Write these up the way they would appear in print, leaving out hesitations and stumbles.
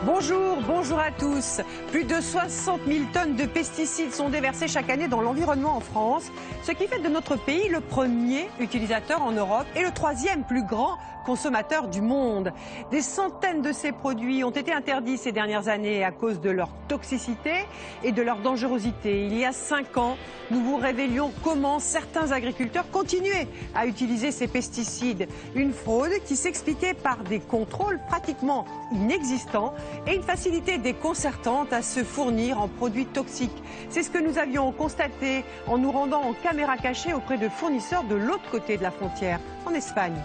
Bonjour, bonjour à tous. Plus de 60 000 tonnes de pesticides sont déversées chaque année dans l'environnement en France, ce qui fait de notre pays le premier utilisateur en Europe et le troisième plus grand consommateur du monde. Des centaines de ces produits ont été interdits ces dernières années à cause de leur toxicité et de leur dangerosité. Il y a 5 ans, nous vous révélions comment certains agriculteurs continuaient à utiliser ces pesticides. Une fraude qui s'expliquait par des contrôles pratiquement inexistants et une facilité déconcertante à se fournir en produits toxiques. C'est ce que nous avions constaté en nous rendant en caméra cachée auprès de fournisseurs de l'autre côté de la frontière, en Espagne.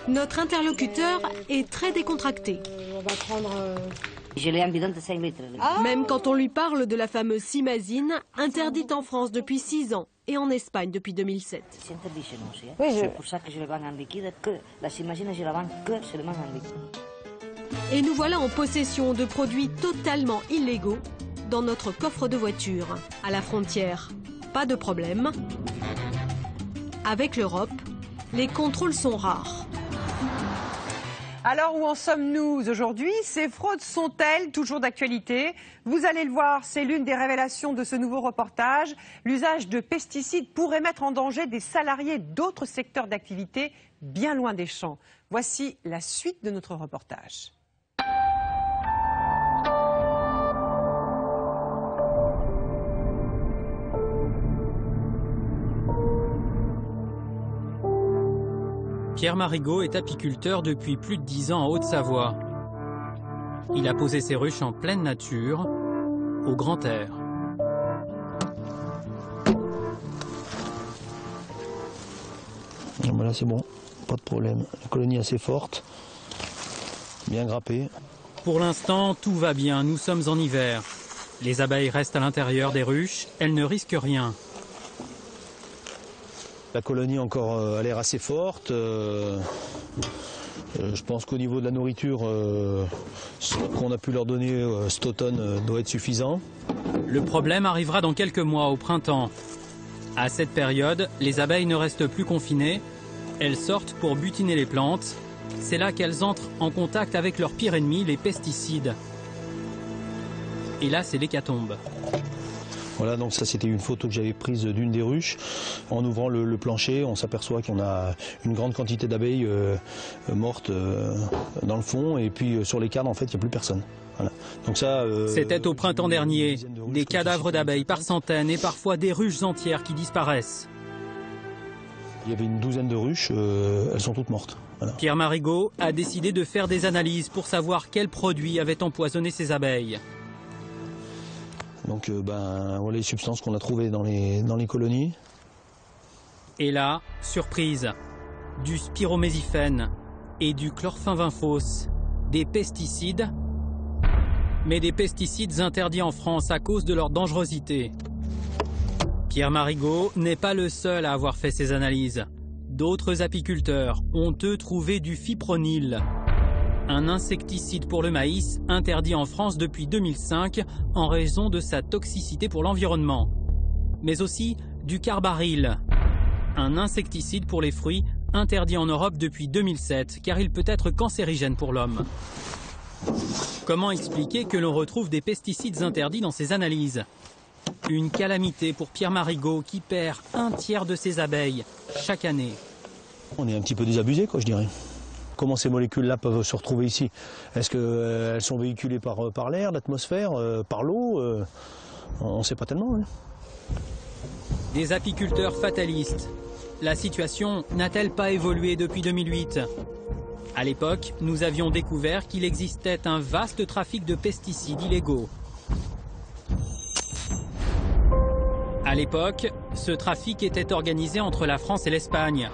Notre interlocuteur est très décontracté. On va prendre... Même quand on lui parle de la fameuse simazine, interdite en France depuis 6 ans et en Espagne depuis 2007. Oui, C'est pour ça que je le vends en liquide, que la simazine, je la vends que seulement en liquide. Et nous voilà en possession de produits totalement illégaux dans notre coffre de voiture. À la frontière, pas de problème. Avec l'Europe, les contrôles sont rares. Alors où en sommes-nous aujourd'hui? Ces fraudes sont-elles toujours d'actualité? Vous allez le voir, c'est l'une des révélations de ce nouveau reportage. L'usage de pesticides pourrait mettre en danger des salariés d'autres secteurs d'activité bien loin des champs. Voici la suite de notre reportage. Pierre Marigot est apiculteur depuis plus de 10 ans en Haute-Savoie. Il a posé ses ruches en pleine nature, au grand air. Voilà, c'est bon, pas de problème. La colonie est assez forte, bien grappée. Pour l'instant, tout va bien, nous sommes en hiver. Les abeilles restent à l'intérieur des ruches, elles ne risquent rien. La colonie encore a l'air assez forte. Je pense qu'au niveau de la nourriture, ce qu'on a pu leur donner cet automne doit être suffisant. Le problème arrivera dans quelques mois, au printemps. À cette période, les abeilles ne restent plus confinées. Elles sortent pour butiner les plantes. C'est là qu'elles entrent en contact avec leur pire ennemi, les pesticides. Et là, c'est l'hécatombe. Voilà, donc ça c'était une photo que j'avais prise d'une des ruches. En ouvrant le plancher, on s'aperçoit qu'on a une grande quantité d'abeilles mortes dans le fond. Et puis sur les cadres, en fait, il n'y a plus personne. Voilà. Donc ça, c'était au printemps dernier. Des cadavres d'abeilles par centaines et parfois des ruches entières qui disparaissent. Il y avait une douzaine de ruches, elles sont toutes mortes. Voilà. Pierre Marigot a décidé de faire des analyses pour savoir quels produits avaient empoisonné ces abeilles. Donc voilà les substances qu'on a trouvées dans les colonies. Et là, surprise, du spiromésifène et du chlorphenvinphos, des pesticides, mais des pesticides interdits en France à cause de leur dangerosité. Pierre Marigot n'est pas le seul à avoir fait ces analyses. D'autres apiculteurs ont eux trouvé du fipronil, un insecticide pour le maïs interdit en France depuis 2005 en raison de sa toxicité pour l'environnement. Mais aussi du carbaryl, un insecticide pour les fruits interdit en Europe depuis 2007 car il peut être cancérigène pour l'homme. Comment expliquer que l'on retrouve des pesticides interdits dans ces analyses? Une calamité pour Pierre Marigot qui perd 1/3 de ses abeilles chaque année. On est un petit peu désabusé, quoi, je dirais. Comment ces molécules-là peuvent se retrouver ici? Est-ce qu'elles sont véhiculées par l'air, l'atmosphère, par l'eau? On ne sait pas tellement. Hein. Des apiculteurs fatalistes. La situation n'a-t-elle pas évolué depuis 2008? À l'époque, nous avions découvert qu'il existait un vaste trafic de pesticides illégaux. À l'époque, ce trafic était organisé entre la France et l'Espagne.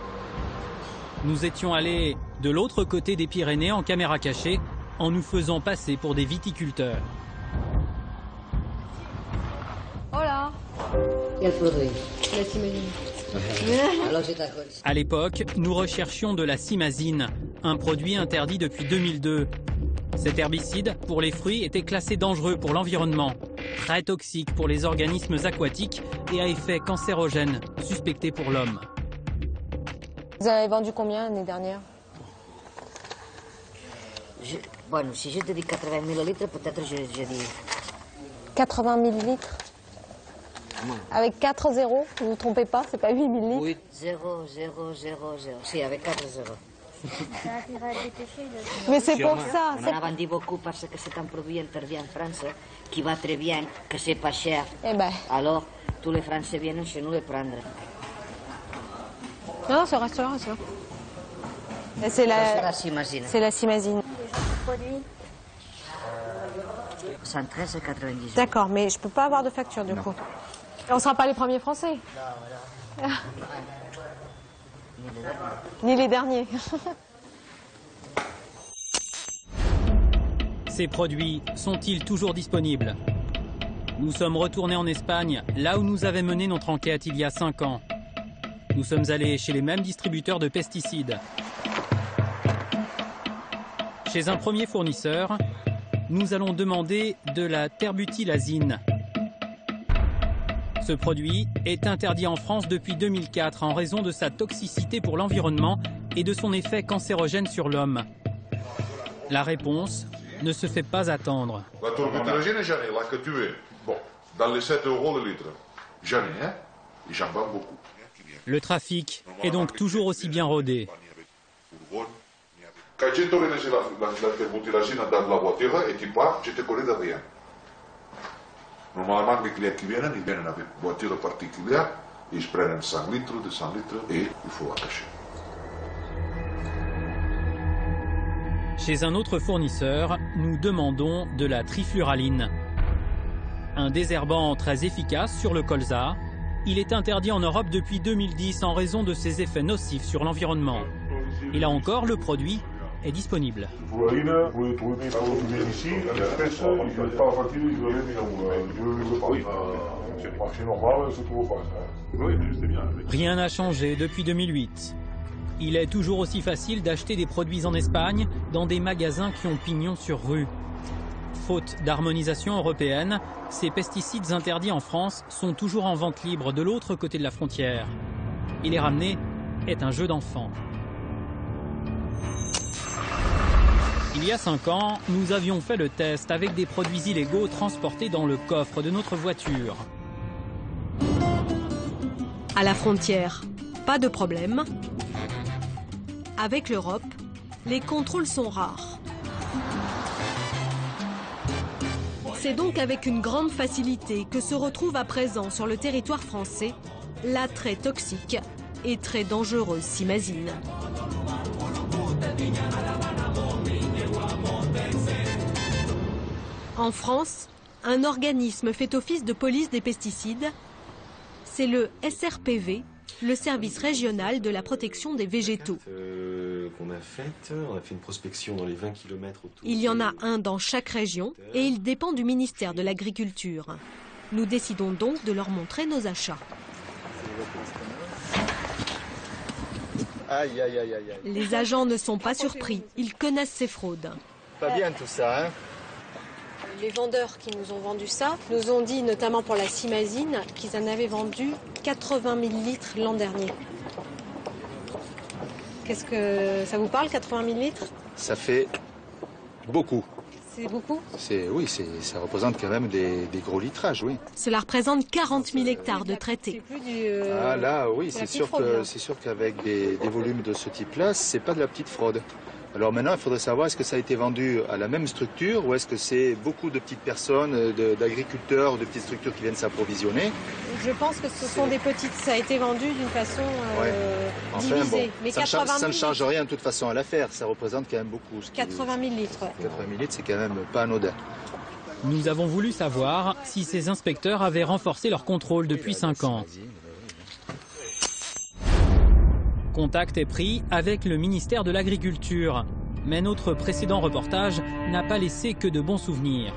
Nous étions allés de l'autre côté des Pyrénées en caméra cachée, en nous faisant passer pour des viticulteurs. Hola. Quel produit? La simazine. Alors je t'accorde. À l'époque, nous recherchions de la simazine, un produit interdit depuis 2002. Cet herbicide, pour les fruits, était classé dangereux pour l'environnement, très toxique pour les organismes aquatiques et à effet cancérogène, suspecté pour l'homme. Vous avez vendu combien l'année dernière? Bueno, si je te dis 80 millilitres, peut-être je dis... 80 millilitres. Avec 4 zéros, vous ne vous trompez pas, c'est pas 8 millilitres. 8, 0, 0, 0, 0. Si, avec 4 zéros. Mais c'est pour On ça. en a vendu beaucoup parce que c'est un produit interdit en France, qui va très bien, que c'est pas cher. Eh ben. Alors, tous les Français viennent chez nous le prendre. Non, c'est au restaurant, ça. C'est la Simazine. C'est la Simazine. 113,98. D'accord, mais je peux pas avoir de facture du coup. Et on sera pas les premiers Français. Ni les derniers. Ces produits sont-ils toujours disponibles? Nous sommes retournés en Espagne, là où nous avait mené notre enquête il y a 5 ans. Nous sommes allés chez les mêmes distributeurs de pesticides. Chez un premier fournisseur, nous allons demander de la terbutylazine. Ce produit est interdit en France depuis 2004 en raison de sa toxicité pour l'environnement et de son effet cancérogène sur l'homme. La réponse ne se fait pas attendre. La terbutylazine, j'en ai, là que tu veux. Bon, dans les 7 € le litre. J'en ai, hein, et j'en vends beaucoup. Le trafic est donc toujours aussi bien rodé. Quand tu te laisses la terbutylazine dans la voiture et tu pars, je te connais de rien. Normalement, les clients qui viennent, ils viennent avec une voiture particulière, ils prennent 100 litres, 200 litres et il faut la cacher. Chez un autre fournisseur, nous demandons de la trifluraline. Un désherbant très efficace sur le colza, il est interdit en Europe depuis 2010 en raison de ses effets nocifs sur l'environnement. Et là encore, le produit est disponible. Rien n'a changé depuis 2008. Il est toujours aussi facile d'acheter des produits en Espagne dans des magasins qui ont pignon sur rue. Faute d'harmonisation européenne, ces pesticides interdits en France sont toujours en vente libre de l'autre côté de la frontière. Et les ramener est un jeu d'enfant. Il y a 5 ans, nous avions fait le test avec des produits illégaux transportés dans le coffre de notre voiture. À la frontière, pas de problème. Avec l'Europe, les contrôles sont rares. C'est donc avec une grande facilité que se retrouve à présent sur le territoire français la très toxique et très dangereuse simazine. En France, un organisme fait office de police des pesticides. C'est le SRPV, le service régional de la protection des végétaux. On a fait une prospection dans les 20 km autour. Il y en a un dans chaque région et il dépend du ministère de l'Agriculture. Nous décidons donc de leur montrer nos achats. Aïe, aïe, aïe, aïe. Les agents ne sont pas surpris, ils connaissent ces fraudes. Pas bien tout ça, hein? Les vendeurs qui nous ont vendu ça nous ont dit, notamment pour la simazine, qu'ils en avaient vendu 80 millilitres l'an dernier. Qu'est-ce que ça vous parle, 80 millilitres? Ça fait beaucoup. C'est beaucoup? Oui, ça représente quand même des gros litrages, oui. Cela représente 40 000 hectares de traités. C'est plus du, Ah là, oui, c'est sûr fraude, qu'avec des volumes de ce type-là, c'est pas de la petite fraude. Alors maintenant, il faudrait savoir, est-ce que ça a été vendu à la même structure ou est-ce que c'est beaucoup de petites personnes, d'agriculteurs, de petites structures qui viennent s'approvisionner? Je pense que ce sont des petites, ça a été vendu d'une façon divisée. Bon, mais ça ne change rien de toute façon à l'affaire, ça représente quand même beaucoup. 80 millilitres. 80 millilitres, c'est quand même pas anodin. Nous avons voulu savoir si ces inspecteurs avaient renforcé leur contrôle depuis 5 ans. Contact est pris avec le ministère de l'Agriculture, mais notre précédent reportage n'a pas laissé que de bons souvenirs.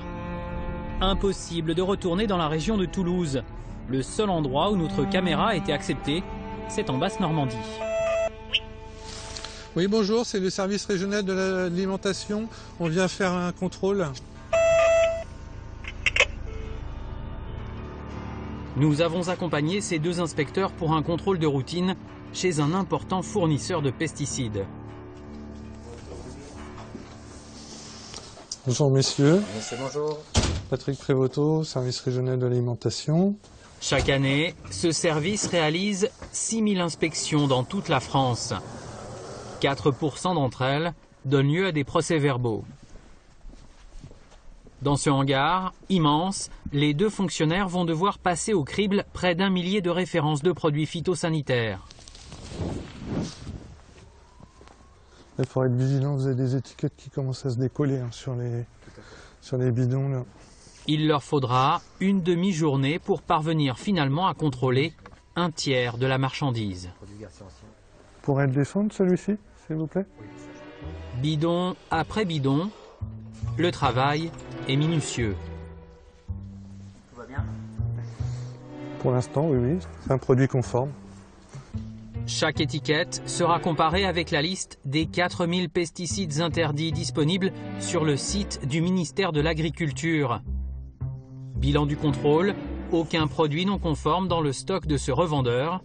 Impossible de retourner dans la région de Toulouse. Le seul endroit où notre caméra a été acceptée, c'est en Basse-Normandie. Oui, bonjour, c'est le service régional de l'alimentation. On vient faire un contrôle. Nous avons accompagné ces 2 inspecteurs pour un contrôle de routine chez un important fournisseur de pesticides. Bonjour messieurs. Monsieur, bonjour. Patrick Prévoto, service régional de l'alimentation. Chaque année, ce service réalise 6000 inspections dans toute la France. 4% d'entre elles donnent lieu à des procès-verbaux. Dans ce hangar immense, les deux fonctionnaires vont devoir passer au crible près d'1 millier de références de produits phytosanitaires. Il faut être vigilant, vous avez des étiquettes qui commencent à se décoller hein, sur les bidons. Là. Il leur faudra une demi-journée pour parvenir finalement à contrôler un tiers de la marchandise. Pourrait le descendre celui-ci, s'il vous plaît? Bidon après bidon, le travail est minutieux. Tout va bien? Pour l'instant, oui, c'est un produit conforme. Chaque étiquette sera comparée avec la liste des 4000 pesticides interdits disponibles sur le site du ministère de l'Agriculture. Bilan du contrôle, aucun produit non conforme dans le stock de ce revendeur.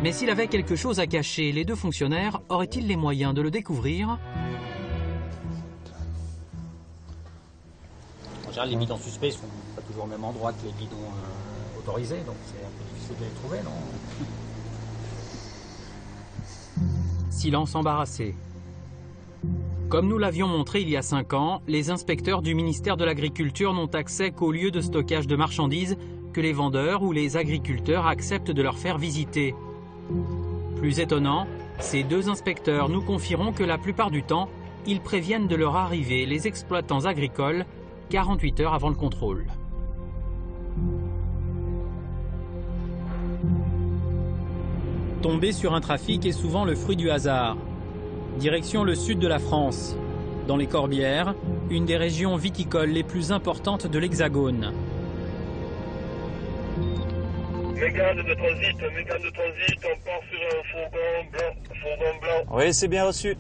Mais s'il avait quelque chose à cacher, les deux fonctionnaires auraient-ils les moyens de le découvrir? En général, les bidons suspects ne sont pas toujours au même endroit que les bidons autorisés, donc c'est un peu difficile de les trouver, non? Silence embarrassé. Comme nous l'avions montré il y a 5 ans, les inspecteurs du ministère de l'Agriculture n'ont accès qu'aux lieux de stockage de marchandises que les vendeurs ou les agriculteurs acceptent de leur faire visiter. Plus étonnant, ces deux inspecteurs nous confieront que la plupart du temps, ils préviennent de leur arrivée les exploitants agricoles 48 heures avant le contrôle. Tomber sur un trafic est souvent le fruit du hasard. Direction le sud de la France, dans les Corbières, une des régions viticoles les plus importantes de l'Hexagone. Mégane de transit, on part sur un fourgon blanc. Oui, c'est bien reçu.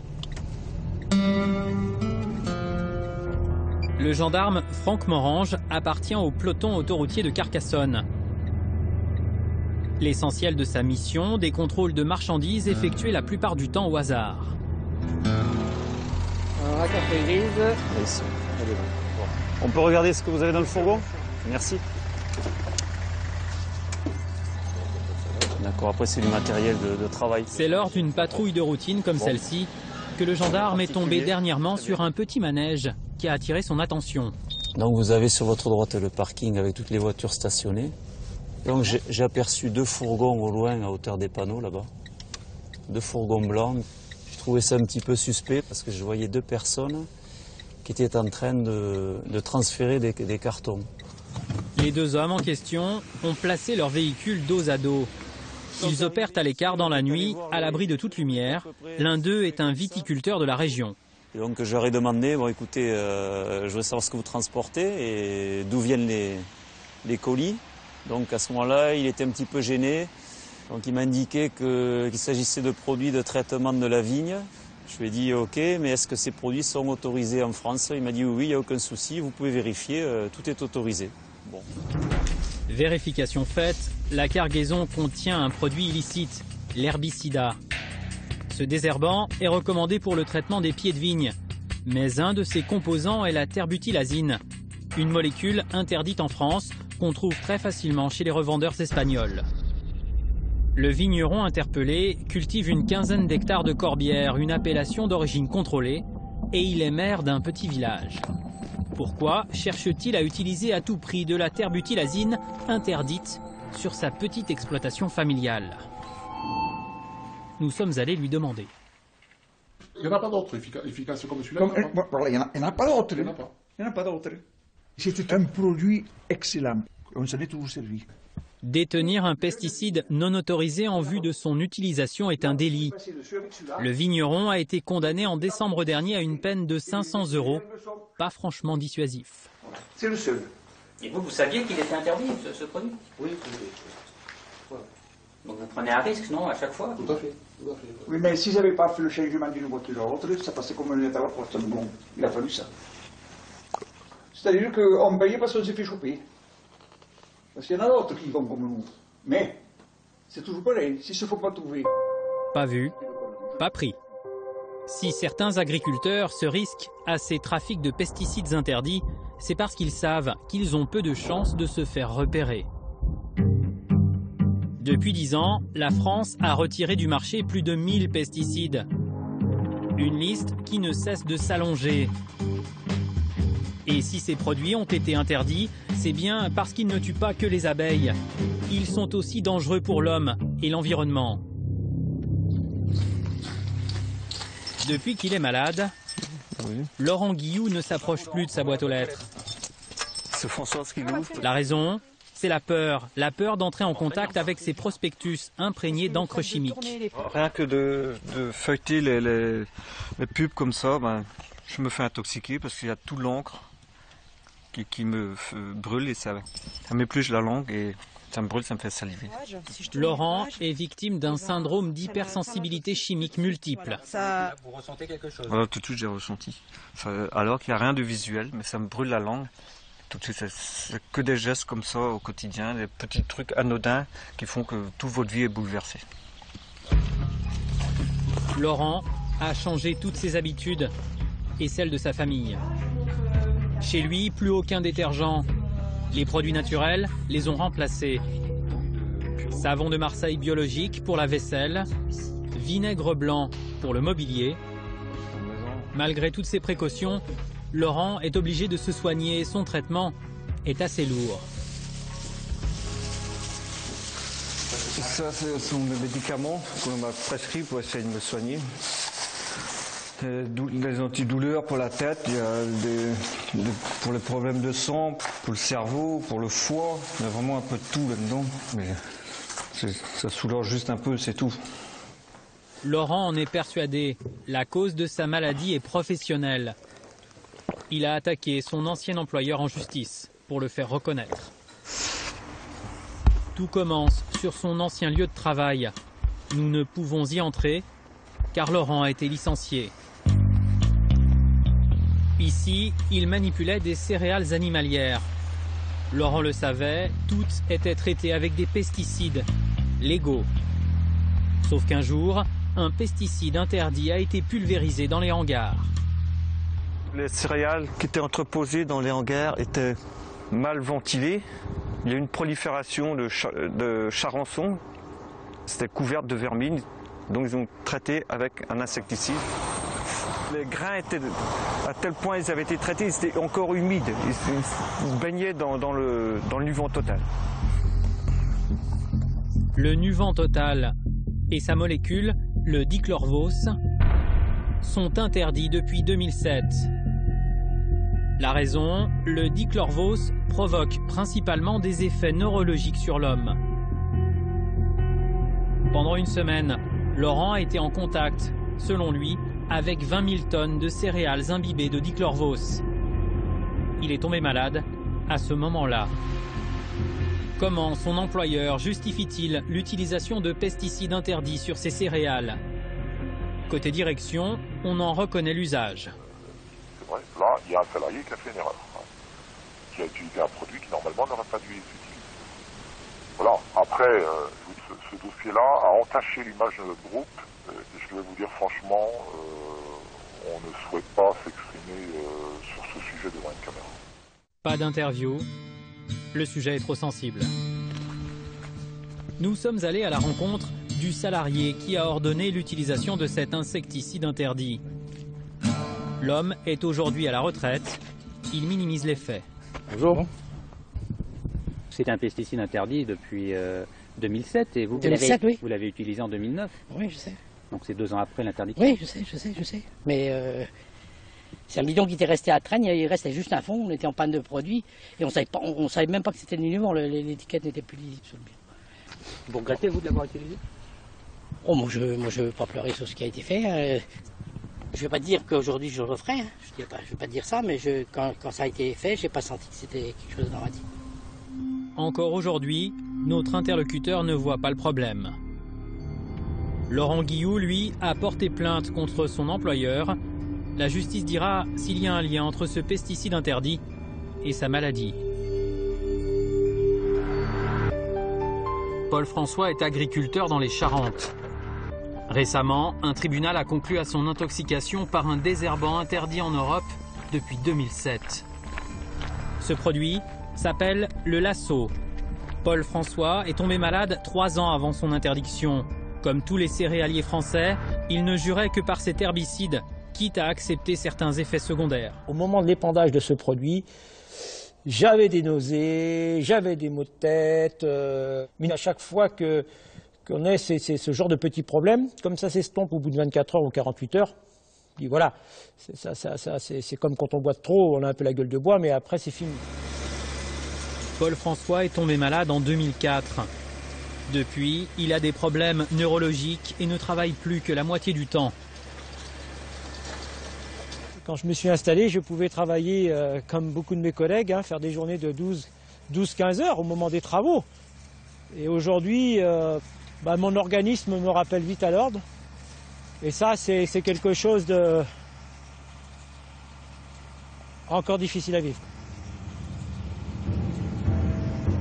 Le gendarme Franck Morange appartient au peloton autoroutier de Carcassonne. L'essentiel de sa mission, des contrôles de marchandises effectués la plupart du temps au hasard. La carte grise. Ici. On peut regarder ce que vous avez dans le fourgon? Merci. D'accord, après c'est du matériel de travail. C'est lors d'une patrouille de routine comme celle-ci que le gendarme est tombé dernièrement sur un petit manège qui a attiré son attention. Donc vous avez sur votre droite le parking avec toutes les voitures stationnées. Donc j'ai aperçu 2 fourgons au loin à hauteur des panneaux là-bas. 2 fourgons blancs. Je trouvais ça un petit peu suspect parce que je voyais 2 personnes qui étaient en train de transférer des cartons. Les 2 hommes en question ont placé leur véhicule dos à dos. Ils opèrent à l'écart dans la nuit, à l'abri de toute lumière. L'un d'eux est un viticulteur de la région. Et donc je leur ai demandé, bon écoutez, je veux savoir ce que vous transportez et d'où viennent les colis. Donc à ce moment-là, il était un petit peu gêné. Donc il m'a indiqué qu'il s'agissait de produits de traitement de la vigne. Je lui ai dit ok, mais est-ce que ces produits sont autorisés en France? Il m'a dit oui, il n'y a aucun souci, vous pouvez vérifier, tout est autorisé. Bon. Vérification faite, la cargaison contient un produit illicite, l'herbicida. Ce désherbant est recommandé pour le traitement des pieds de vigne. Mais un de ses composants est la terbutylazine, une molécule interdite en France qu'on trouve très facilement chez les revendeurs espagnols. Le vigneron interpellé cultive une quinzaine d'hectares de corbières, une appellation d'origine contrôlée, et il est maire d'un petit village. Pourquoi cherche-t-il à utiliser à tout prix de la terbutylazine interdite sur sa petite exploitation familiale? Nous sommes allés lui demander. Il n'y en a pas d'autres efficaces comme celui-là? Il n'y en a pas d'autres. Il n'y en a pas d'autres. C'était un produit excellent. On s'en est toujours servi. Détenir un pesticide non autorisé en vue de son utilisation est un délit. Le vigneron a été condamné en décembre dernier à une peine de 500 €, pas franchement dissuasif. C'est le seul. Et vous saviez qu'il était interdit, ce produit? Oui. Donc vous prenez un risque, non, à chaque fois? Tout à fait. Oui, mais si j'avais pas fait le changement d'une voiture à l'autre, ça passait comme une lettre à la porte. Bon, il a fallu ça. C'est-à-dire qu'on payait parce qu'on s'est fait choper. Parce qu'il y en a d'autres qui vont comme nous. Mais, c'est toujours pareil, s'ils ne se font pas trouver. Pas vu, pas pris. Si certains agriculteurs se risquent à ces trafics de pesticides interdits, c'est parce qu'ils savent qu'ils ont peu de chances de se faire repérer. Depuis 10 ans, la France a retiré du marché plus de 1000 pesticides. Une liste qui ne cesse de s'allonger. Et si ces produits ont été interdits, c'est bien parce qu'ils ne tuent pas que les abeilles. Ils sont aussi dangereux pour l'homme et l'environnement. Depuis qu'il est malade, Laurent Guillou ne s'approche plus de sa boîte aux lettres. C'est Françoise qui l'ouvre. La raison, c'est la peur d'entrer en contact avec ces prospectus imprégnés d'encre chimique. Rien que de feuilleter les pubs comme ça, ben, je me fais intoxiquer parce qu'il y a toute l'encre qui me brûle et ça m'épluche la langue et ça me brûle, ça me fait saliver. Laurent est victime d'un syndrome d'hypersensibilité chimique multiple. Vous ressentez quelque chose? Voilà, tout de suite j'ai ressenti. Alors qu'il n'y a rien de visuel, mais ça me brûle la langue. Tout de suite, c'est que des gestes comme ça au quotidien, des petits trucs anodins qui font que toute votre vie est bouleversée. Laurent a changé toutes ses habitudes et celles de sa famille. Chez lui, plus aucun détergent. Les produits naturels les ont remplacés. Savon de Marseille biologique pour la vaisselle, vinaigre blanc pour le mobilier. Malgré toutes ces précautions, Laurent est obligé de se soigner et son traitement est assez lourd. Ça, ce sont des médicaments qu'on m'a prescrits pour essayer de me soigner. Des antidouleurs pour la tête, il y a pour les problèmes de sang, pour le cerveau, pour le foie. Il y a vraiment un peu de tout là-dedans. Mais ça soulage juste un peu, c'est tout. Laurent en est persuadé. La cause de sa maladie est professionnelle. Il a attaqué son ancien employeur en justice pour le faire reconnaître. Tout commence sur son ancien lieu de travail. Nous ne pouvons y entrer car Laurent a été licencié. Ici, il manipulait des céréales animalières. Laurent le savait, toutes étaient traitées avec des pesticides légaux. Sauf qu'un jour, un pesticide interdit a été pulvérisé dans les hangars. Les céréales qui étaient entreposées dans les hangars étaient mal ventilées. Il y a eu une prolifération de charançons. C'était couvert de vermine, donc ils ont traité avec un insecticide. Les grains étaient, à tel point ils avaient été traités, ils étaient encore humides. Ils se baignaient dans le Nuvant Total. Le Nuvant Total et sa molécule, le dichlorvos, sont interdits depuis 2007. La raison, le dichlorvos provoque principalement des effets neurologiques sur l'homme. Pendant une semaine, Laurent a été en contact, selon lui, avec 20 000 tonnes de céréales imbibées de dichlorvos. Il est tombé malade à ce moment-là. Comment son employeur justifie-t-il l'utilisation de pesticides interdits sur ces céréales? Côté direction, on en reconnaît l'usage. C'est vrai, là, il y a un salarié qui a fait une erreur, qui a utilisé un produit qui normalement n'aurait pas dû être utilisé. Voilà, après, ce dossier-là a entaché l'image de notre groupe. Je vais vous dire franchement, on ne souhaite pas s'exprimer sur ce sujet devant une caméra. Pas d'interview, le sujet est trop sensible. Nous sommes allés à la rencontre du salarié qui a ordonné l'utilisation de cet insecticide interdit. L'homme est aujourd'hui à la retraite, il minimise les faits. Bonjour. C'est un pesticide interdit depuis 2007 et vous, 2007, oui. Vous l'avez utilisé en 2009. Oui, je sais. Donc c'est 2 ans après l'interdiction. Oui, je sais. Mais c'est un bidon qui était resté à traîne, il restait juste un fond, on était en panne de produit et on savait même pas que c'était le Nuvant, l'étiquette n'était plus lisible sur le bidon. Vous regrettez, vous, de l'avoir utilisé? Oh, moi je veux pas pleurer sur ce qui a été fait. Je vais pas dire qu'aujourd'hui je le referai, hein. Je vais pas dire ça, mais quand ça a été fait, j'ai pas senti que c'était quelque chose de dramatique. Encore aujourd'hui, notre interlocuteur ne voit pas le problème. Laurent Guillou, lui, a porté plainte contre son employeur. La justice dira s'il y a un lien entre ce pesticide interdit et sa maladie. Paul François est agriculteur dans les Charentes. Récemment, un tribunal a conclu à son intoxication par un désherbant interdit en Europe depuis 2007. Ce produit s'appelle le Lasso. Paul François est tombé malade 3 ans avant son interdiction. Comme tous les céréaliers français, il ne jurait que par cet herbicide, quitte à accepter certains effets secondaires. Au moment de l'épandage de ce produit, j'avais des nausées, j'avais des maux de tête, mais à chaque fois qu'on ait ce genre de petits problèmes, comme ça s'estompe au bout de 24 heures ou 48 heures, puis voilà, c'est comme quand on boit trop, on a un peu la gueule de bois, mais après c'est fini. Paul François est tombé malade en 2004. Depuis, il a des problèmes neurologiques et ne travaille plus que la moitié du temps. Quand je me suis installé, je pouvais travailler comme beaucoup de mes collègues, faire des journées de 12-15 heures au moment des travaux. Et aujourd'hui, mon organisme me rappelle vite à l'ordre. Et ça, c'est quelque chose de encore difficile à vivre.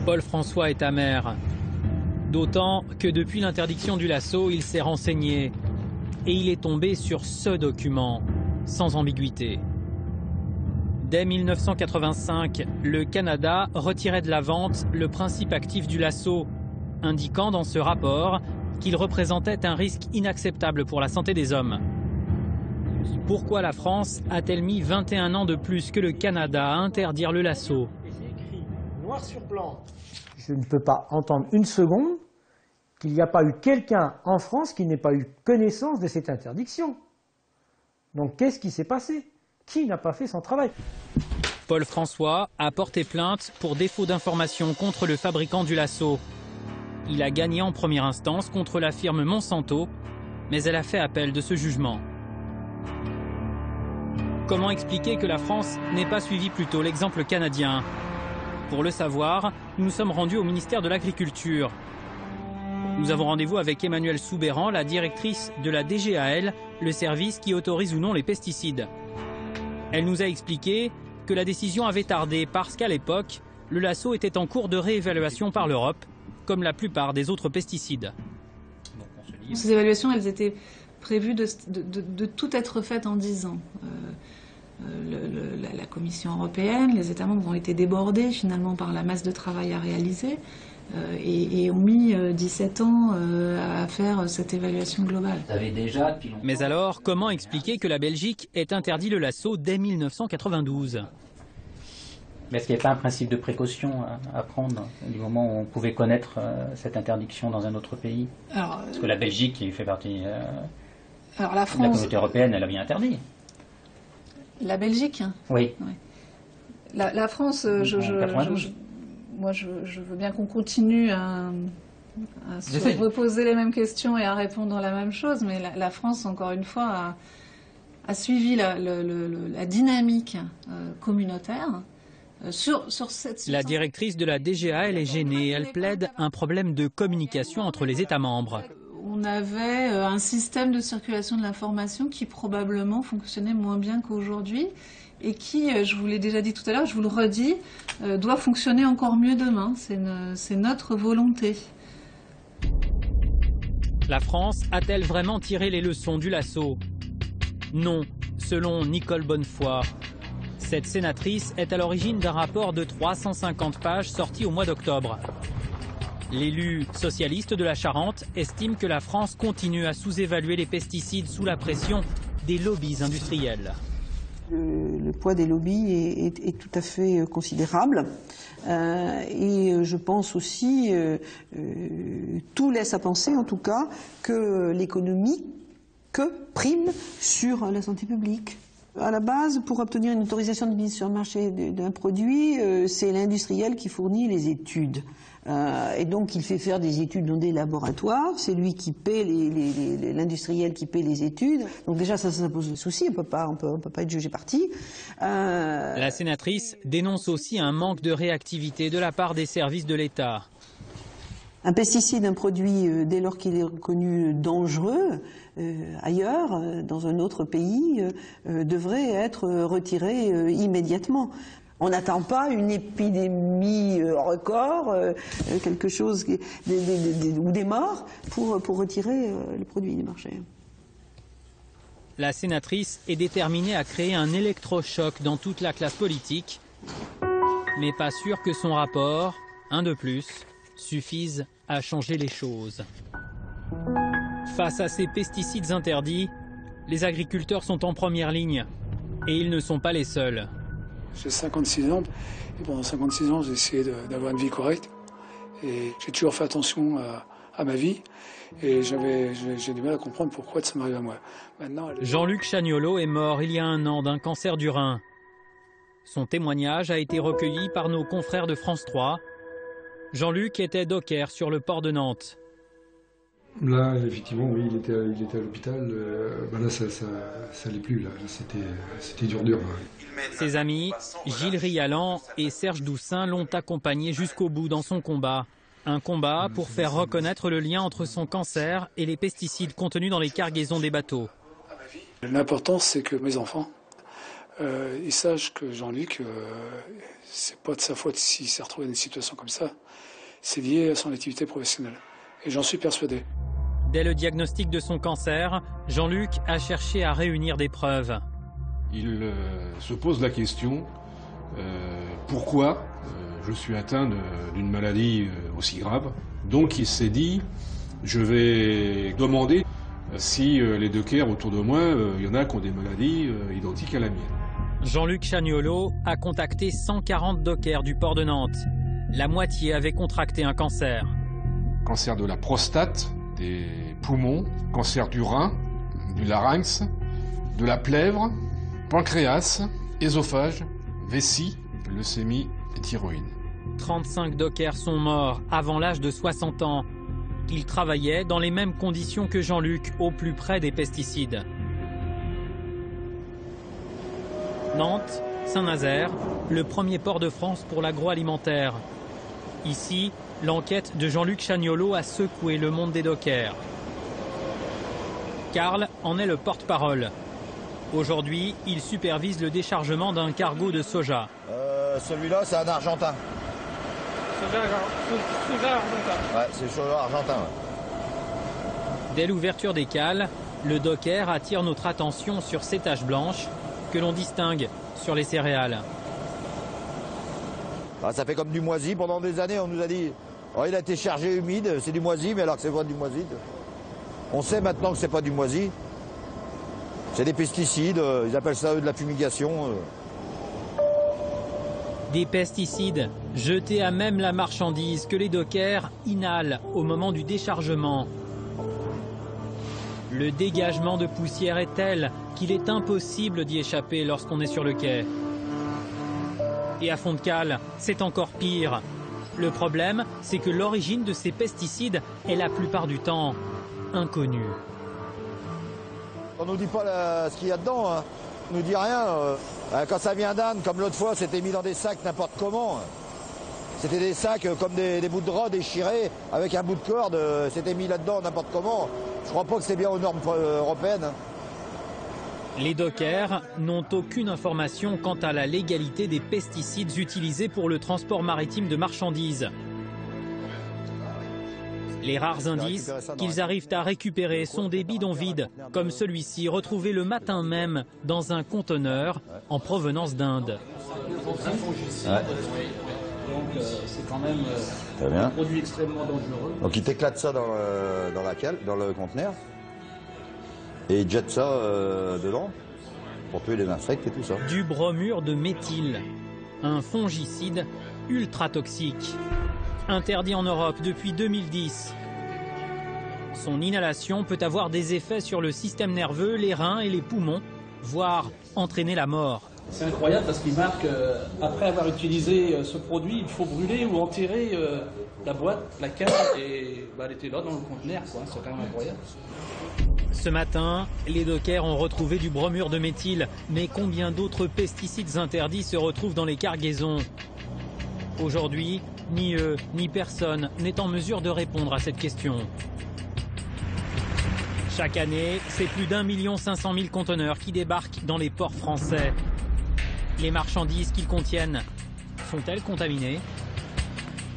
Paul François est amer. D'autant que depuis l'interdiction du Lasso, il s'est renseigné. Et il est tombé sur ce document, sans ambiguïté. Dès 1985, le Canada retirait de la vente le principe actif du Lasso, indiquant dans ce rapport qu'il représentait un risque inacceptable pour la santé des hommes. Pourquoi la France a-t-elle mis 21 ans de plus que le Canada à interdire le Lasso? C'est écrit noir sur blanc. Je ne peux pas entendre une seconde qu'il n'y a pas eu quelqu'un en France qui n'ait pas eu connaissance de cette interdiction. Donc qu'est-ce qui s'est passé? Qui n'a pas fait son travail? Paul François a porté plainte pour défaut d'information contre le fabricant du Lasso. Il a gagné en première instance contre la firme Monsanto, mais elle a fait appel de ce jugement. Comment expliquer que la France n'ait pas suivi plus tôt l'exemple canadien? Pour le savoir, nous nous sommes rendus au ministère de l'Agriculture. Nous avons rendez-vous avec Emmanuelle Soubéran, la directrice de la DGAL, le service qui autorise ou non les pesticides. Elle nous a expliqué que la décision avait tardé parce qu'à l'époque, le Lasso était en cours de réévaluation par l'Europe, comme la plupart des autres pesticides. Ces évaluations, elles étaient prévues de tout être faites en 10 ans. La Commission européenne, les États membres ont été débordés finalement par la masse de travail à réaliser et ont mis 17 ans à faire cette évaluation globale. Mais alors, comment expliquer que la Belgique ait interdit le Lasso dès 1992 ? Mais est-ce qu'il n'y a pas un principe de précaution à prendre du moment où on pouvait connaître cette interdiction dans un autre pays? Parce que la Belgique, qui fait partie la de la communauté européenne, elle a bien interdit. La Belgique? Oui. La France, moi je veux bien qu'on continue à se reposer les mêmes questions et à répondre la même chose, mais la France, encore une fois, a suivi la dynamique communautaire. La directrice de la DGA, elle est gênée. Elle plaide un problème de communication entre les États membres. On avait un système de circulation de l'information qui probablement fonctionnait moins bien qu'aujourd'hui et qui, je vous l'ai déjà dit tout à l'heure, je vous le redis, doit fonctionner encore mieux demain. C'est notre volonté. La France a-t-elle vraiment tiré les leçons du Lasso? Non, selon Nicole Bonnefoy. Cette sénatrice est à l'origine d'un rapport de 350 pages sorti au mois d'octobre. L'élu socialiste de la Charente estime que la France continue à sous-évaluer les pesticides sous la pression des lobbies industriels. Le poids des lobbies est tout à fait considérable. Et je pense aussi, tout laisse à penser en tout cas, que l'économie prime sur la santé publique. À la base, pour obtenir une autorisation de mise sur le marché d'un produit, c'est l'industriel qui fournit les études. Et donc il fait faire des études dans des laboratoires, c'est lui qui paie l'industriel qui paie les études. Donc déjà ça pose un souci, on peut pas être jugé parti. La sénatrice dénonce aussi un manque de réactivité de la part des services de l'État. Un pesticide, un produit, dès lors qu'il est reconnu dangereux ailleurs, dans un autre pays, devrait être retiré immédiatement. On n'attend pas une épidémie record, quelque chose, ou des morts, pour retirer le produit du marché. La sénatrice est déterminée à créer un électrochoc dans toute la classe politique, mais pas sûr que son rapport, un de plus, suffise à changer les choses. Face à ces pesticides interdits, les agriculteurs sont en première ligne, et ils ne sont pas les seuls. J'ai 56 ans, et pendant 56 ans, j'ai essayé d'avoir une vie correcte, et j'ai toujours fait attention à ma vie. Et j'ai du mal à comprendre pourquoi ça m'arrive à moi. Jean-Luc Chagnolot est mort il y a 1 an d'un cancer du rein. Son témoignage a été recueilli par nos confrères de France 3. Jean-Luc était docker sur le port de Nantes. Là, effectivement, oui, il était à l'hôpital. Là, ça allait plus. Là, c'était dur. Là. Ses amis, Gilles Rialan et Serge Doussin, l'ont accompagné jusqu'au bout dans son combat. Un combat pour faire reconnaître le lien entre son cancer et les pesticides contenus dans les cargaisons des bateaux. L'important, c'est que mes enfants, ils sachent que Jean-Luc, c'est pas de sa faute s'il s'est retrouvé dans une situation comme ça. C'est lié à son activité professionnelle. Et j'en suis persuadé. Dès le diagnostic de son cancer, Jean-Luc a cherché à réunir des preuves. Il se pose la question, pourquoi je suis atteint d'une maladie aussi grave. Donc il s'est dit, je vais demander si les dockers autour de moi, il y en a qui ont des maladies identiques à la mienne. Jean-Luc Chagnolot a contacté 140 dockers du port de Nantes. La moitié avait contracté un cancer. Cancer de la prostate, des poumons, cancer du rein, du larynx, de la plèvre, pancréas, œsophage, vessie, leucémie et thyroïde. 35 dockers sont morts avant l'âge de 60 ans. Ils travaillaient dans les mêmes conditions que Jean-Luc, au plus près des pesticides. Nantes, Saint-Nazaire, le premier port de France pour l'agroalimentaire. Ici, l'enquête de Jean-Luc Chagnolot a secoué le monde des dockers. Karl en est le porte-parole. Aujourd'hui, il supervise le déchargement d'un cargo de soja. Celui-là, c'est un argentin. Soja argentin. Ouais, c'est soja argentin. Ouais. Dès l'ouverture des cales, le docker attire notre attention sur ces taches blanches que l'on distingue sur les céréales. Ah, ça fait comme du moisi. Pendant des années, on nous a dit oh, il a été chargé humide, c'est du moisi, mais alors que c'est pas du moisi. On sait maintenant que c'est pas du moisi. C'est des pesticides, ils appellent ça eux de la fumigation. Des pesticides jetés à même la marchandise que les dockers inhalent au moment du déchargement. Le dégagement de poussière est tel qu'il est impossible d'y échapper lorsqu'on est sur le quai. Et à fond de cale, c'est encore pire. Le problème, c'est que l'origine de ces pesticides est la plupart du temps inconnue. On nous dit pas ce qu'il y a dedans, hein. On nous dit rien. Quand ça vient d'Inde, comme l'autre fois, c'était mis dans des sacs n'importe comment. C'était des sacs comme des bouts de drap déchirés avec un bout de corde. C'était mis là-dedans n'importe comment. Je crois pas que c'est bien aux normes européennes. Les dockers n'ont aucune information quant à la légalité des pesticides utilisés pour le transport maritime de marchandises. Les rares indices qu'ils arrivent à récupérer sont des bidons vides, comme celui-ci retrouvé le matin même dans un conteneur en provenance d'Inde. Ouais. Donc c'est quand même un produit extrêmement dangereux. Donc ils t'éclatent ça dans le conteneur et ils jettent ça dedans pour tuer les insectes et tout ça. Du bromure de méthyle, un fongicide ultra toxique. Interdit en Europe depuis 2010. Son inhalation peut avoir des effets sur le système nerveux, les reins et les poumons, voire entraîner la mort. C'est incroyable parce qu'il marque, après avoir utilisé ce produit, il faut brûler ou enterrer la boîte, la canne, et elle était là dans le conteneur, quoi. C'est quand même incroyable. Ce matin, les dockers ont retrouvé du bromure de méthyle, mais combien d'autres pesticides interdits se retrouvent dans les cargaisons ? Aujourd'hui, ni eux, ni personne n'est en mesure de répondre à cette question. Chaque année, c'est plus d'1,5 million conteneurs qui débarquent dans les ports français. Les marchandises qu'ils contiennent sont-elles contaminées?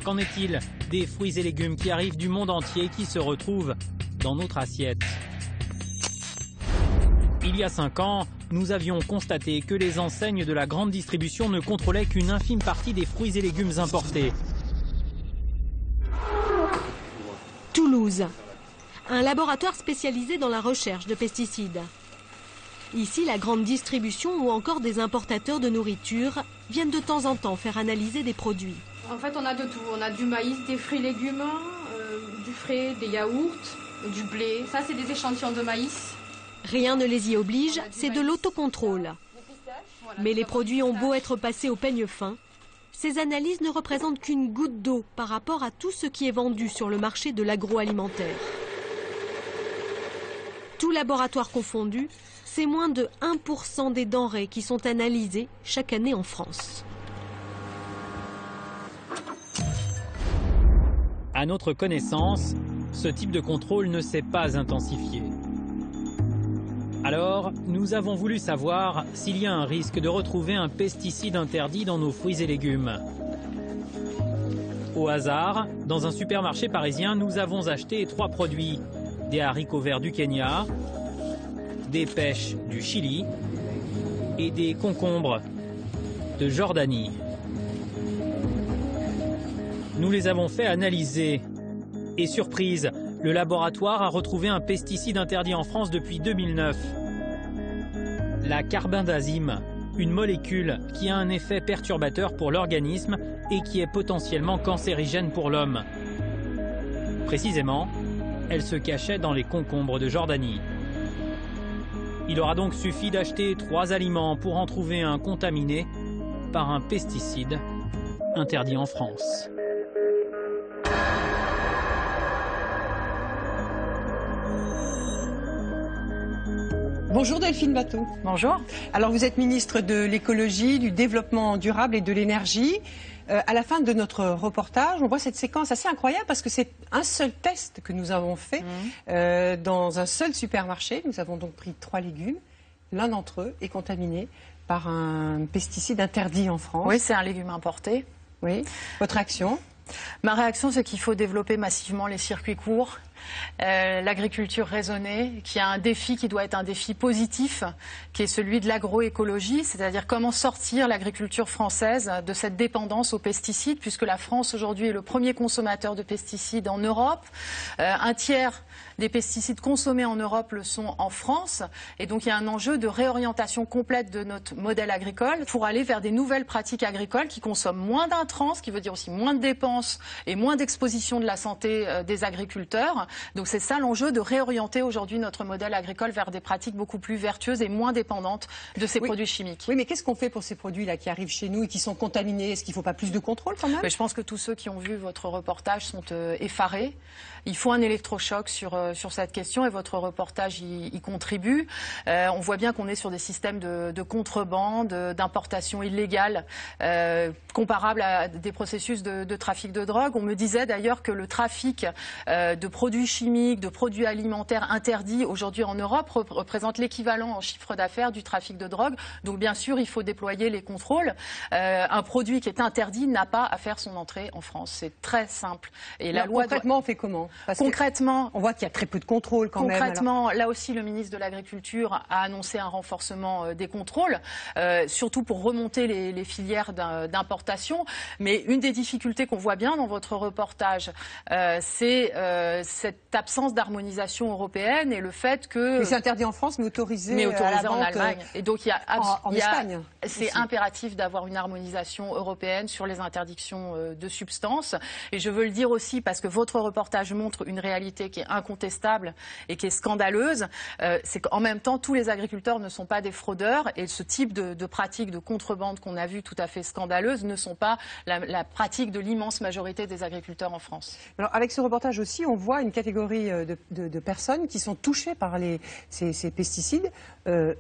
Qu'en est-il des fruits et légumes qui arrivent du monde entier qui se retrouvent dans notre assiette? Il y a 5 ans, nous avions constaté que les enseignes de la grande distribution ne contrôlaient qu'une infime partie des fruits et légumes importés. Toulouse, un laboratoire spécialisé dans la recherche de pesticides. Ici, la grande distribution ou encore des importateurs de nourriture viennent de temps en temps faire analyser des produits. En fait, on a de tout. On a du maïs, des fruits et légumes, du frais, des yaourts, du blé. Ça, c'est des échantillons de maïs. Rien ne les y oblige, c'est de l'autocontrôle. Mais les produits ont beau être passés au peigne fin, ces analyses ne représentent qu'une goutte d'eau par rapport à tout ce qui est vendu sur le marché de l'agroalimentaire. Tout laboratoire confondu, c'est moins de 1% des denrées qui sont analysées chaque année en France. À notre connaissance, ce type de contrôle ne s'est pas intensifié. Alors, nous avons voulu savoir s'il y a un risque de retrouver un pesticide interdit dans nos fruits et légumes. Au hasard, dans un supermarché parisien, nous avons acheté 3 produits. Des haricots verts du Kenya, des pêches du Chili et des concombres de Jordanie. Nous les avons fait analyser. Et surprise, le laboratoire a retrouvé un pesticide interdit en France depuis 2009. La carbendazime, une molécule qui a un effet perturbateur pour l'organisme et qui est potentiellement cancérigène pour l'homme. Précisément, elle se cachait dans les concombres de Jordanie. Il aura donc suffi d'acheter 3 aliments pour en trouver un contaminé par un pesticide interdit en France. Bonjour Delphine Bateau. Bonjour. Alors vous êtes ministre de l'écologie, du développement durable et de l'énergie. À la fin de notre reportage, on voit cette séquence assez incroyable parce que c'est un seul test que nous avons fait dans un seul supermarché. Nous avons donc pris 3 légumes. L'un d'entre eux est contaminé par un pesticide interdit en France. Oui, c'est un légume importé. Oui. Votre réaction? Ma réaction, c'est qu'il faut développer massivement les circuits courts, l'agriculture raisonnée, qui a un défi qui doit être un défi positif, qui est celui de l'agroécologie, c'est-à-dire comment sortir l'agriculture française de cette dépendance aux pesticides, puisque la France aujourd'hui est le premier consommateur de pesticides en Europe. Un tiers des pesticides consommés en Europe le sont en France, et donc il y a un enjeu de réorientation complète de notre modèle agricole pour aller vers des nouvelles pratiques agricoles qui consomment moins d'intrants, ce qui veut dire aussi moins de dépenses et moins d'exposition de la santé des agriculteurs. Donc c'est ça l'enjeu, de réorienter aujourd'hui notre modèle agricole vers des pratiques beaucoup plus vertueuses et moins dépendantes de ces produits chimiques. Oui, mais qu'est-ce qu'on fait pour ces produits-là qui arrivent chez nous et qui sont contaminés? Est-ce qu'il ne faut pas plus de contrôle quand même? Mais je pense que tous ceux qui ont vu votre reportage sont effarés. Il faut un électrochoc sur cette question et votre reportage y contribue. On voit bien qu'on est sur des systèmes de contrebande, d'importation illégale, comparables à des processus de trafic de drogue. On me disait d'ailleurs que le trafic de produits chimiques, de produits alimentaires interdits aujourd'hui en Europe représente l'équivalent en chiffre d'affaires du trafic de drogue. Donc bien sûr, il faut déployer les contrôles. Un produit qui est interdit n'a pas à faire son entrée en France. C'est très simple. Et la loi concrètement, on fait comment? Concrètement, on voit qu'il y a très peu de contrôle quand même. Concrètement, là aussi, le ministre de l'Agriculture a annoncé un renforcement des contrôles, surtout pour remonter les filières d'importation. Mais une des difficultés qu'on voit bien dans votre reportage, c'est cette absence d'harmonisation européenne et le fait que... Mais c'est interdit en France, mais autorisé en Allemagne. Et donc, en Espagne. C'est impératif d'avoir une harmonisation européenne sur les interdictions de substances. Et je veux le dire aussi parce que votre reportage montre une réalité qui est incontestable et qui est scandaleuse. C'est qu'en même temps, tous les agriculteurs ne sont pas des fraudeurs et ce type de pratiques de contrebande qu'on a vues tout à fait scandaleuses ne sont pas la pratique de l'immense majorité des agriculteurs en France. Alors, avec ce reportage aussi, on voit une catégorie de personnes qui sont touchées par ces pesticides,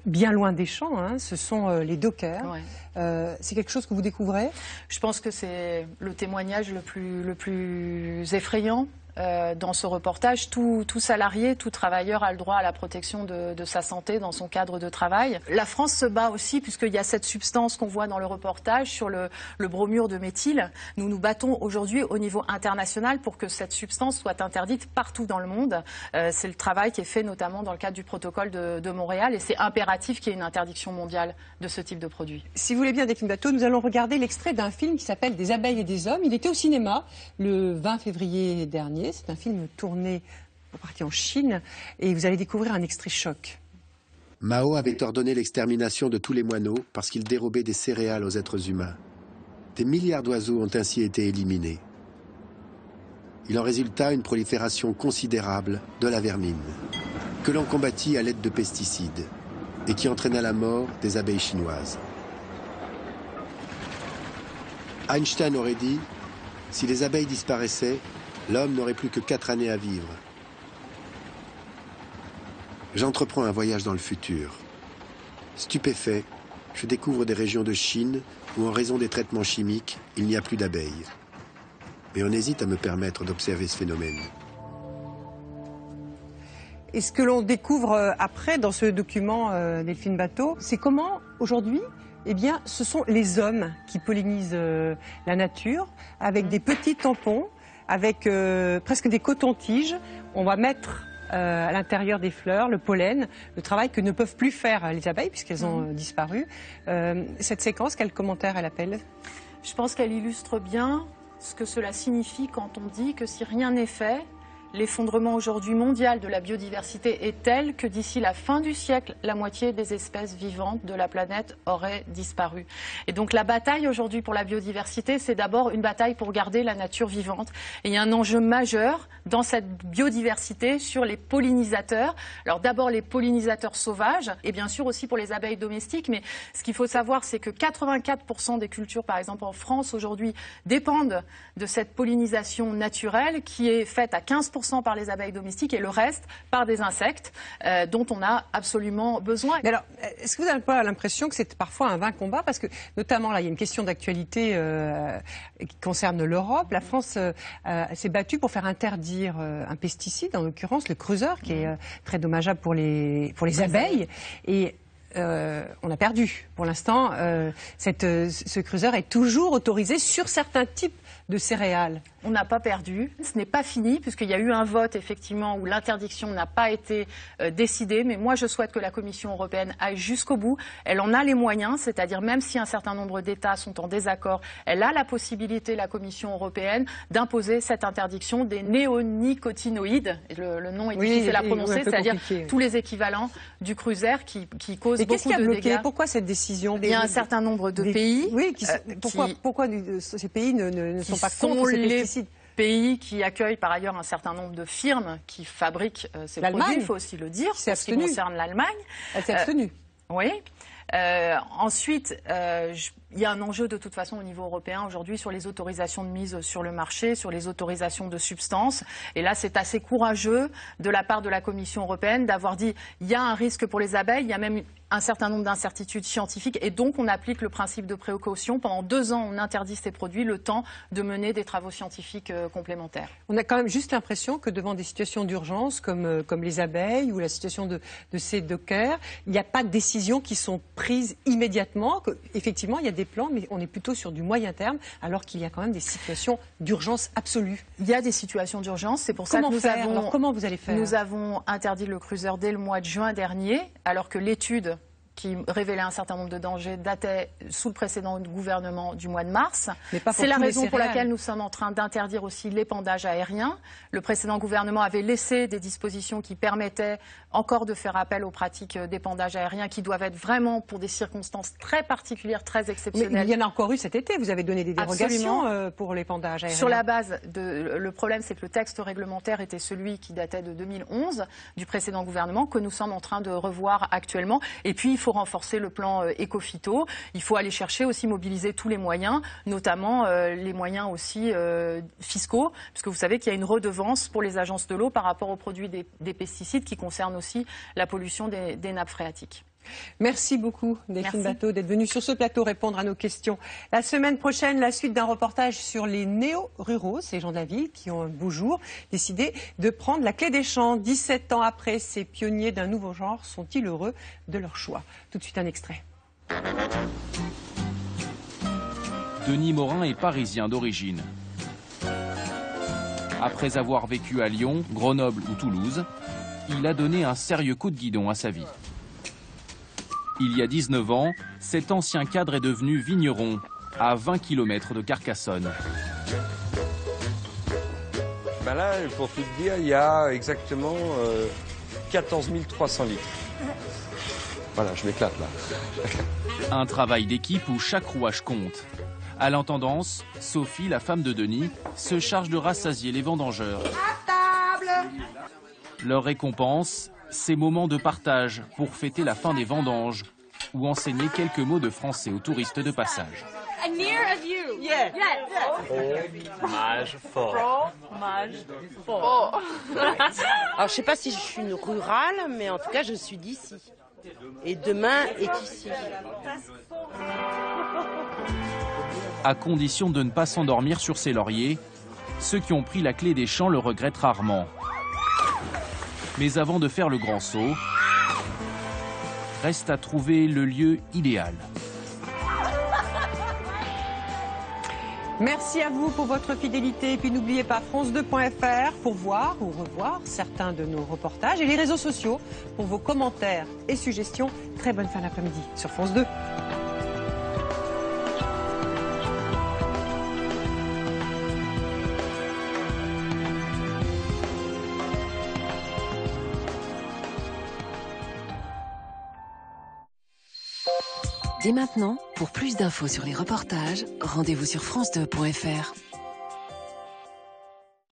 bien loin des champs, hein, ce sont les dockers. Ouais. C'est quelque chose que vous découvrez? Je pense que c'est le témoignage le plus effrayant. dans ce reportage, tout salarié, tout travailleur a le droit à la protection de sa santé dans son cadre de travail. La France se bat aussi, puisqu'il y a cette substance qu'on voit dans le reportage sur le bromure de méthyle. Nous nous battons aujourd'hui au niveau international pour que cette substance soit interdite partout dans le monde. C'est le travail qui est fait notamment dans le cadre du protocole de Montréal, et c'est impératif qu'il y ait une interdiction mondiale de ce type de produit. Si vous voulez bien, Delphine Batho, nous allons regarder l'extrait d'un film qui s'appelle Des abeilles et des hommes. Il était au cinéma le 20 février dernier. C'est un film tourné en partie en Chine et vous allez découvrir un extrait choc. Mao avait ordonné l'extermination de tous les moineaux parce qu'ils dérobaient des céréales aux êtres humains. Des milliards d'oiseaux ont ainsi été éliminés. Il en résulta une prolifération considérable de la vermine, que l'on combattit à l'aide de pesticides et qui entraîna la mort des abeilles chinoises. Einstein aurait dit « Si les abeilles disparaissaient, l'homme n'aurait plus que 4 années à vivre. » J'entreprends un voyage dans le futur. Stupéfait, je découvre des régions de Chine où, en raison des traitements chimiques, il n'y a plus d'abeilles. Mais on hésite à me permettre d'observer ce phénomène. Et ce que l'on découvre après dans ce document, Delphine Batho, c'est comment aujourd'hui, eh bien, ce sont les hommes qui pollinisent la nature avec des petits tampons, avec presque des cotons-tiges. On va mettre à l'intérieur des fleurs le pollen, le travail que ne peuvent plus faire les abeilles puisqu'elles ont disparu. Cette séquence, quel commentaire elle appelle? Je pense qu'elle illustre bien ce que cela signifie quand on dit que si rien n'est fait, l'effondrement aujourd'hui mondial de la biodiversité est tel que d'ici la fin du siècle, la moitié des espèces vivantes de la planète auraient disparu. Et donc la bataille aujourd'hui pour la biodiversité, c'est d'abord une bataille pour garder la nature vivante. Et il y a un enjeu majeur dans cette biodiversité sur les pollinisateurs. Alors d'abord les pollinisateurs sauvages et bien sûr aussi pour les abeilles domestiques. Mais ce qu'il faut savoir, c'est que 84% des cultures, par exemple en France aujourd'hui, dépendent de cette pollinisation naturelle qui est faite à 15% par les abeilles domestiques et le reste par des insectes dont on a absolument besoin. Mais alors, est-ce que vous n'avez pas l'impression que c'est parfois un vain combat? Parce que, notamment, là, il y a une question d'actualité qui concerne l'Europe. La France s'est battue pour faire interdire un pesticide, en l'occurrence le creuseur, qui est très dommageable pour les abeilles. Et on a perdu. Pour l'instant, ce creuseur est toujours autorisé sur certains types de céréales. On n'a pas perdu. Ce n'est pas fini puisqu'il y a eu un vote effectivement où l'interdiction n'a pas été décidée. Mais moi, je souhaite que la Commission européenne aille jusqu'au bout. Elle en a les moyens, c'est-à-dire même si un certain nombre d'États sont en désaccord, elle a la possibilité, la Commission européenne, d'imposer cette interdiction des néonicotinoïdes. Le nom est difficile à prononcer, c'est-à-dire tous les équivalents du creuseur qui causent beaucoup de dégâts. Qu'est-ce qui a bloqué? Pourquoi cette décision? Il y a un certain nombre de pays. Oui, pourquoi ces pays ne sont pas contre ces pesticides? Pays qui accueillent par ailleurs un certain nombre de firmes qui fabriquent ces produits, il faut aussi le dire, pour ce qui concerne l'Allemagne. Elle s'est abstenue. Oui. Ensuite, il y a un enjeu de toute façon au niveau européen aujourd'hui sur les autorisations de mise sur le marché, sur les autorisations de substances. Et là, c'est assez courageux de la part de la Commission européenne d'avoir dit il y a un risque pour les abeilles, il y a même un certain nombre d'incertitudes scientifiques et donc on applique le principe de précaution. Pendant 2 ans, on interdit ces produits, le temps de mener des travaux scientifiques complémentaires. On a quand même juste l'impression que devant des situations d'urgence comme les abeilles ou la situation de ces dockers, il n'y a pas de décisions qui sont prises immédiatement. Effectivement, il y a des plans, mais on est plutôt sur du moyen terme, alors qu'il y a quand même des situations d'urgence absolue. Il y a des situations d'urgence, c'est pour ça que comment vous allez faire? Nous avons interdit le creuseur dès le mois de juin dernier, alors que l'étude qui révélait un certain nombre de dangers datait sous le précédent gouvernement du mois de mars. C'est la raison pour laquelle nous sommes en train d'interdire aussi l'épandage aérien. Le précédent gouvernement avait laissé des dispositions qui permettaient encore de faire appel aux pratiques d'épandage aérien qui doivent être vraiment pour des circonstances très particulières, très exceptionnelles. Mais il y en a encore eu cet été, vous avez donné des dérogations pour l'épandage aérien. Sur la base le problème, c'est que le texte réglementaire était celui qui datait de 2011 du précédent gouvernement que nous sommes en train de revoir actuellement. Et puis, il faut renforcer le plan éco-phyto. Il faut aller chercher aussi, mobiliser tous les moyens, notamment les moyens aussi fiscaux, puisque vous savez qu'il y a une redevance pour les agences de l'eau par rapport aux produits des pesticides qui concernent aussi la pollution des nappes phréatiques. Merci beaucoup, Delphine Bateau, d'être venue sur ce plateau répondre à nos questions. La semaine prochaine, la suite d'un reportage sur les néo-ruraux, ces gens de la ville qui ont un beau jour décidé de prendre la clé des champs. 17 ans après, ces pionniers d'un nouveau genre sont-ils heureux de leur choix? Tout de suite, un extrait. Denis Morin est parisien d'origine. Après avoir vécu à Lyon, Grenoble ou Toulouse, il a donné un sérieux coup de guidon à sa vie. Il y a 19 ans, cet ancien cadre est devenu vigneron, à 20 km de Carcassonne. Ben là, pour tout te dire, il y a exactement 14 300 litres. Voilà, je m'éclate là. Un travail d'équipe où chaque rouage compte. À l'intendance, Sophie, la femme de Denis, se charge de rassasier les vendangeurs. À table! Leur récompense, ces moments de partage pour fêter la fin des vendanges ou enseigner quelques mots de français aux touristes de passage. Fromage fort. Fromage fort. Alors je sais pas si je suis une rurale, mais en tout cas je suis d'ici. Et demain est ici. À condition de ne pas s'endormir sur ses lauriers, ceux qui ont pris la clé des champs le regrettent rarement. Mais avant de faire le grand saut, reste à trouver le lieu idéal. Merci à vous pour votre fidélité. Et puis n'oubliez pas France2.fr pour voir ou revoir certains de nos reportages et les réseaux sociaux pour vos commentaires et suggestions. Très bonne fin d'après-midi sur France 2. Dès maintenant, pour plus d'infos sur les reportages, rendez-vous sur France2.fr.